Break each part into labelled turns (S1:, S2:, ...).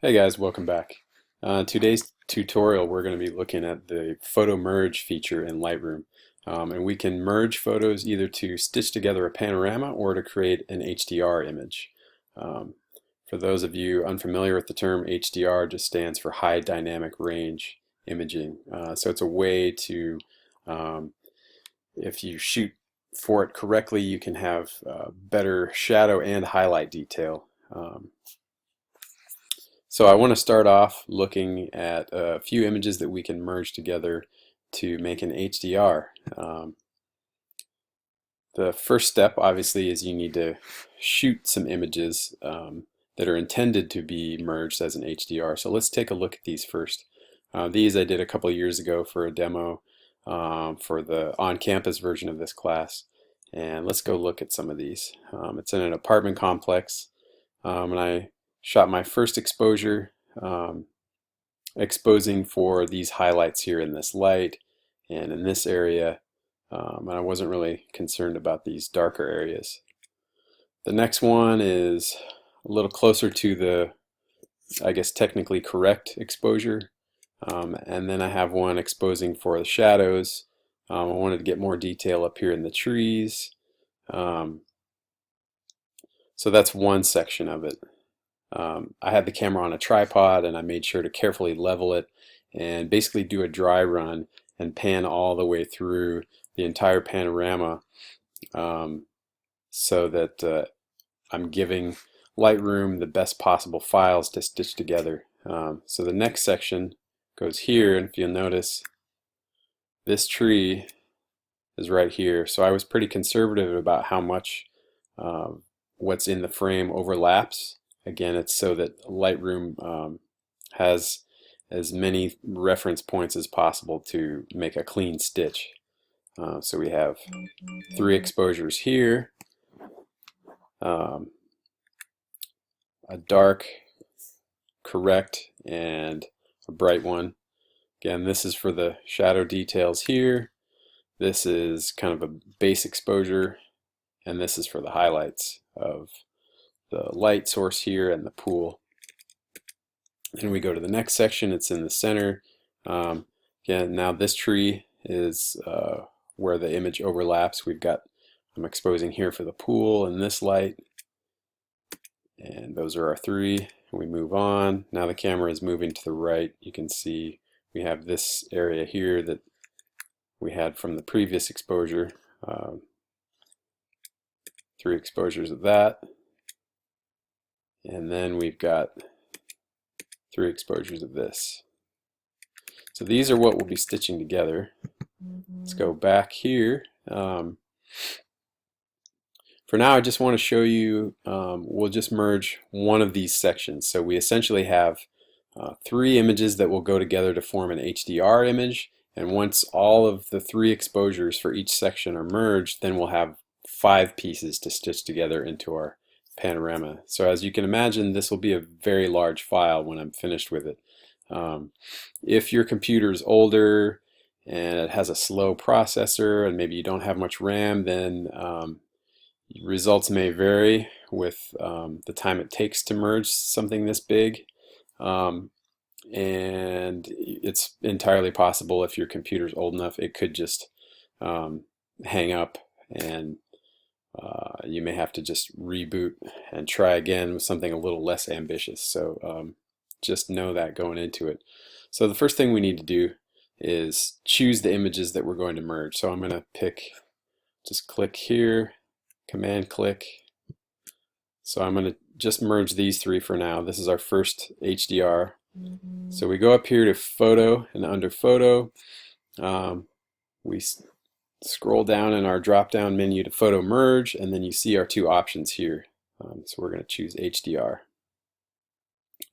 S1: Hey guys, welcome back. Today's tutorial we're going to be looking at the photo merge feature in Lightroom. And we can merge photos either to stitch together a panorama or to create an HDR image. Um, for those of you unfamiliar with the term, HDR just stands for high dynamic range imaging. So it's a way to, um, if you shoot for it correctly, you can have better shadow and highlight detail. So I want to start off looking at a few images that we can merge together to make an HDR. The first step obviously is you need to shoot some images that are intended to be merged as an HDR. So let's take a look at these first. These I did a couple of years ago for a demo for the on-campus version of this class. And let's go look at some of these. It's in an apartment complex, and I shot my first exposure, exposing for these highlights here in this light and in this area, and I wasn't really concerned about these darker areas. The next one is a little closer to the, I guess, technically correct exposure, and then I have one exposing for the shadows. I wanted to get more detail up here in the trees, so that's one section of it. I had the camera on a tripod and I made sure to carefully level it and basically do a dry run and pan all the way through the entire panorama, so that I'm giving Lightroom the best possible files to stitch together. So the next section goes here, and if you'll notice, this tree is right here. So I was pretty conservative about how much what's in the frame overlaps. Again, it's so that Lightroom has as many reference points as possible to make a clean stitch. So we have 3 exposures here, a dark, correct, and a bright one. Again, this is for the shadow details here. This is kind of a base exposure, and this is for the highlights of the light source here and the pool. And we go to the next section. It's in the center. Again, now this tree is where the image overlaps. I'm exposing here for the pool and this light, and those are our 3. We move on. Now the camera is moving to the right. You can see we have this area here that we had from the previous exposure. 3 exposures of that. And then we've got 3 exposures of this. So these are what we'll be stitching together. Let's go back here. For now, I just want to show you, we'll just merge one of these sections. So we essentially have 3 images that will go together to form an HDR image. And once all of the 3 exposures for each section are merged, then we'll have 5 pieces to stitch together into our panorama. So as you can imagine, this will be a very large file when I'm finished with it. If your computer is older and it has a slow processor and maybe you don't have much RAM, then results may vary with the time it takes to merge something this big. And it's entirely possible, if your computer's old enough, it could just hang up, and you may have to just reboot and try again with something a little less ambitious. So just know that going into it. So the first thing we need to do is choose the images that we're going to merge. So I'm going to just click here, command click. So I'm going to just merge these 3 for now. This is our first HDR. So we go up here to photo, and under photo, we scroll down in our drop down menu to photo merge, and then you see our 2 options here. So we're going to choose HDR.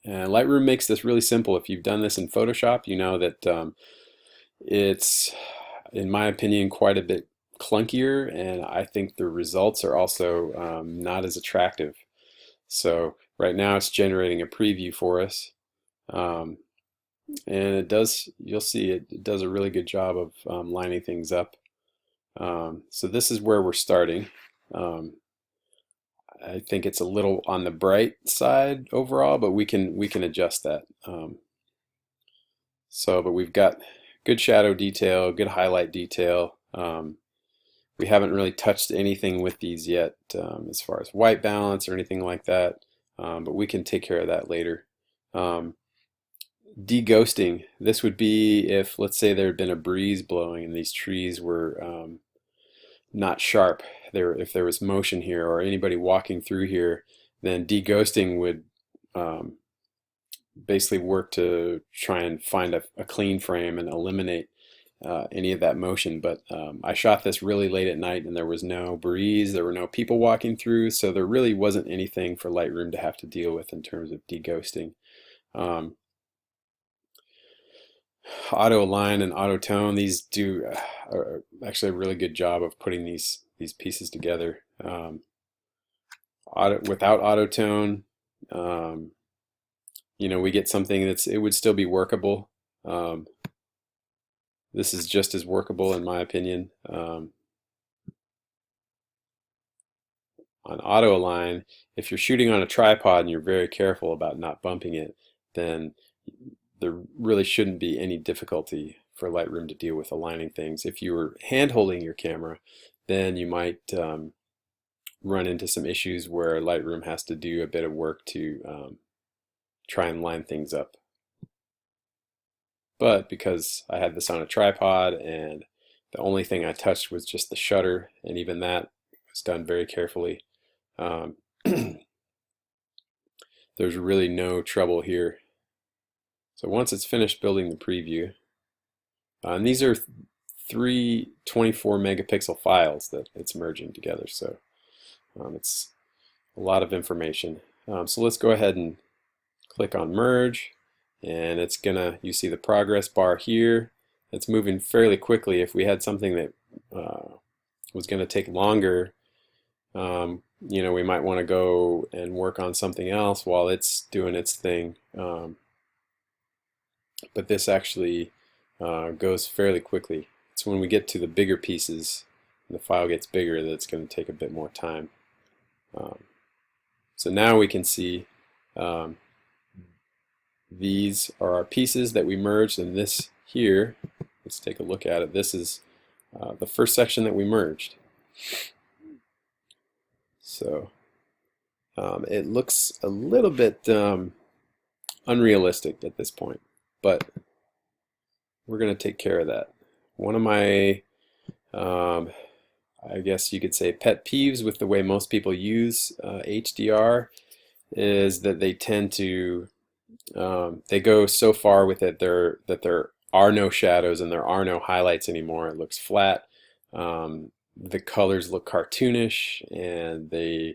S1: And Lightroom makes this really simple. If you've done this in Photoshop, you know that it's, in my opinion, quite a bit clunkier, and I think the results are also not as attractive. So right now it's generating a preview for us, and it does, you'll see it does a really good job of lining things up. So this is where we're starting. I think it's a little on the bright side overall, but we can adjust that. But we've got good shadow detail, good highlight detail. We haven't really touched anything with these yet as far as white balance or anything like that, but we can take care of that later. Deghosting, this would be if, let's say, there had been a breeze blowing and these trees were not sharp. If there was motion here or anybody walking through here, then deghosting would basically work to try and find a clean frame and eliminate any of that motion. But I shot this really late at night and there was no breeze, there were no people walking through, so there really wasn't anything for Lightroom to have to deal with in terms of deghosting. Auto align and auto tone, these do actually a really good job of putting these pieces together. Without auto tone, we get something it would still be workable. This is just as workable in my opinion. On auto align, if you're shooting on a tripod and you're very careful about not bumping it, then there really shouldn't be any difficulty for Lightroom to deal with aligning things. If you were hand holding your camera, then you might run into some issues where Lightroom has to do a bit of work to try and line things up. But because I had this on a tripod and the only thing I touched was just the shutter, and even that was done very carefully, there's really no trouble here. So once it's finished building the preview, and these are three 24 megapixel files that it's merging together, so it's a lot of information. So let's go ahead and click on merge, and it's gonna, you see the progress bar here, it's moving fairly quickly. If we had something that was gonna take longer, we might want to go and work on something else while it's doing its thing. But this actually goes fairly quickly. It's when we get to the bigger pieces and the file gets bigger that it's going to take a bit more time. So now we can see these are our pieces that we merged, and this here, let's take a look at it. This is the first section that we merged. So it looks a little bit unrealistic at this point, but we're going to take care of that. One of my, I guess you could say, pet peeves with the way most people use HDR is that they tend to, they go so far with it that there are no shadows and there are no highlights anymore. It looks flat. The colors look cartoonish, and they're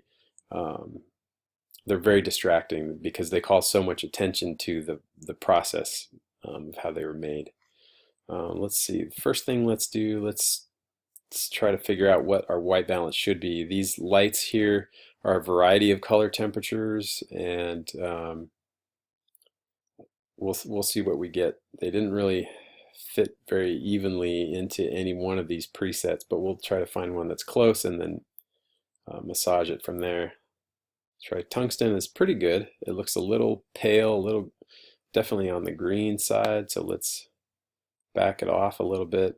S1: very distracting because they call so much attention to the process of how they were made. Let's see. First thing let's do, let's try to figure out what our white balance should be. These lights here are a variety of color temperatures, and we'll see what we get. They didn't really fit very evenly into any one of these presets, but we'll try to find one that's close and then massage it from there. Try tungsten is pretty good. It looks a little pale, a little definitely on the green side, so let's back it off a little bit.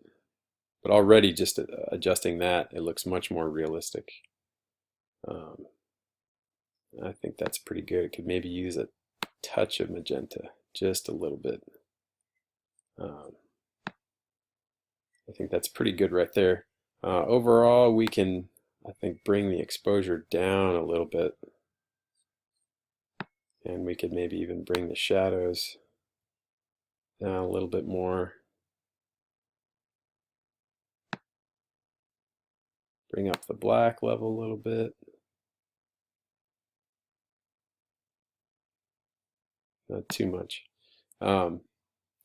S1: But already just adjusting that, it looks much more realistic. I think that's pretty good. It could maybe use a touch of magenta, just a little bit. I think that's pretty good right there. Overall, we can, I think, bring the exposure down a little bit. And we could maybe even bring the shadows down a little bit more. Bring up the black level a little bit. Not too much.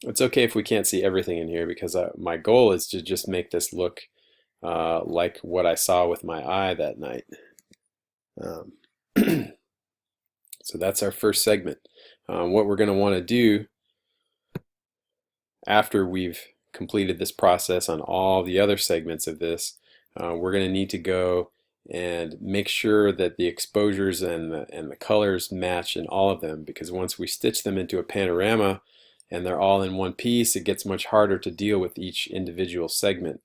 S1: It's okay if we can't see everything in here, because my goal is to just make this look like what I saw with my eye that night. So that's our first segment. What we're going to want to do after we've completed this process on all the other segments of this, we're going to need to go and make sure that the exposures and the colors match in all of them, because once we stitch them into a panorama and they're all in one piece, it gets much harder to deal with each individual segment.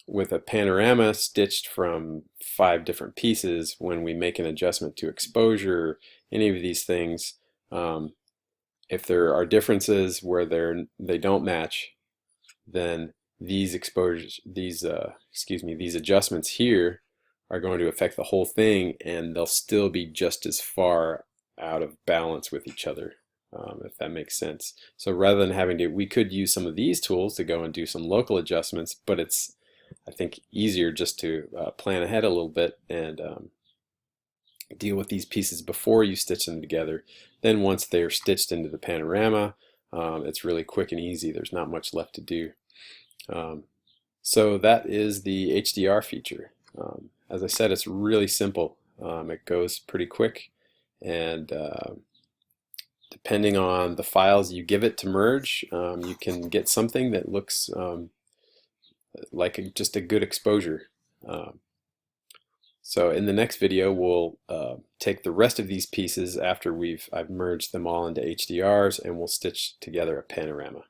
S1: With a panorama stitched from 5 different pieces, when we make an adjustment to exposure, any of these things, if there are differences where they don't match, then these exposures, these adjustments here are going to affect the whole thing, and they'll still be just as far out of balance with each other, if that makes sense. So rather than having to, we could use some of these tools to go and do some local adjustments, but it's, I think, easier just to plan ahead a little bit and deal with these pieces before you stitch them together. Then once they're stitched into the panorama, it's really quick and easy. There's not much left to do. So that is the HDR feature. As I said, it's really simple. It goes pretty quick, and depending on the files you give it to merge, you can get something that looks like just a good exposure. So in the next video, we'll take the rest of these pieces after I've merged them all into HDRs, and we'll stitch together a panorama.